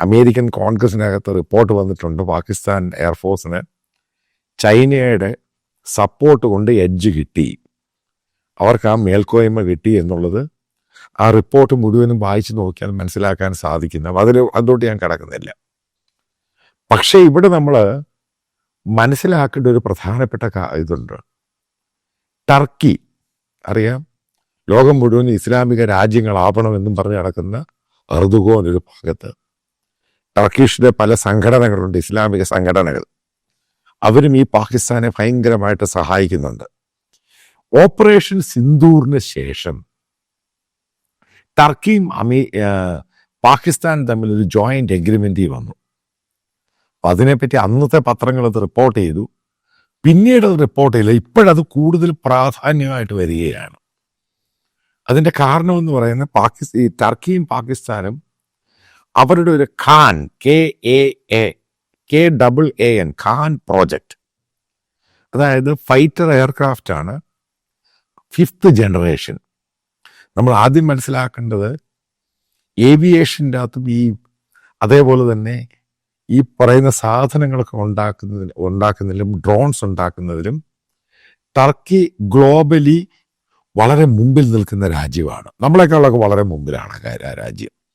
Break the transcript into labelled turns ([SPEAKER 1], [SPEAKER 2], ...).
[SPEAKER 1] American കോൺഗ്രസിനകത്ത് report വന്നിട്ടുണ്ട്, പാകിസ്ഥാൻ എയർഫോഴ്സിന് ചൈനയുടെ support കൊണ്ട് എഡ്ജ് കിട്ടി, അവർക്ക് ആ മേൽക്കോയ്മ കിട്ടി എന്നുള്ളത് ആ റിപ്പോർട്ട് മുഴുവനും വായിച്ചു നോക്കിയാൽ മനസ്സിലാക്കാൻ സാധിക്കുന്ന, അതിലോട്ട് ഞാൻ കിടക്കുന്നില്ല. പക്ഷേ ഇവിടെ നമ്മൾ മനസ്സിലാക്കേണ്ട ഒരു പ്രധാനപ്പെട്ട ഇതുണ്ട്. ടർക്കി അറിയാം, ലോകം മുഴുവൻ ഇസ്ലാമിക രാജ്യങ്ങളാവണമെന്നും പറഞ്ഞ് നടക്കുന്ന എർദുഗോൻ ഒരു ഭാഗത്ത്, ടർക്കിഷിലെ പല സംഘടനകളുണ്ട്, ഇസ്ലാമിക സംഘടനകൾ, അവരും ഈ പാകിസ്ഥാനെ ഭയങ്കരമായിട്ട് സഹായിക്കുന്നുണ്ട്. ഓപ്പറേഷൻ സിന്ദൂറിന് ശേഷം ടർക്കിയും പാകിസ്ഥാനും തമ്മിൽ ഒരു ജോയിന്റ് എഗ്രിമെന്റ് വന്നു. അപ്പം അതിനെപ്പറ്റി അന്നത്തെ പത്രങ്ങൾ അത് റിപ്പോർട്ട് ചെയ്തു. പിന്നീട് അത് റിപ്പോർട്ട് ചെയ്യില്ല. ഇപ്പോഴത് കൂടുതൽ പ്രാധാന്യമായിട്ട് വരികയാണ്. അതിൻ്റെ കാരണം എന്ന് പറയുന്നത് ഈ ടർക്കിയും പാകിസ്ഥാനും അവരുടെ ഒരു ഖാൻ KAAN ഖാൻ പ്രോജക്റ്റ്, അതായത് ഫൈറ്റർ എയർക്രാഫ്റ്റ് ആണ്, 5th ജനറേഷൻ. നമ്മൾ ആദ്യം മനസ്സിലാക്കേണ്ടത് ഏവിയേഷൻ്റെ അകത്തും അതേപോലെ തന്നെ ഈ പറയുന്ന സാധനങ്ങളൊക്കെ ഉണ്ടാക്കുന്നതിലും ഡ്രോൺസ് ഉണ്ടാക്കുന്നതിലും ടർക്കി ഗ്ലോബലി വളരെ മുമ്പിൽ നിൽക്കുന്ന രാജ്യമാണ്. നമ്മളെക്കാളൊക്കെ വളരെ മുമ്പിലാണ് ആ രാജ്യം.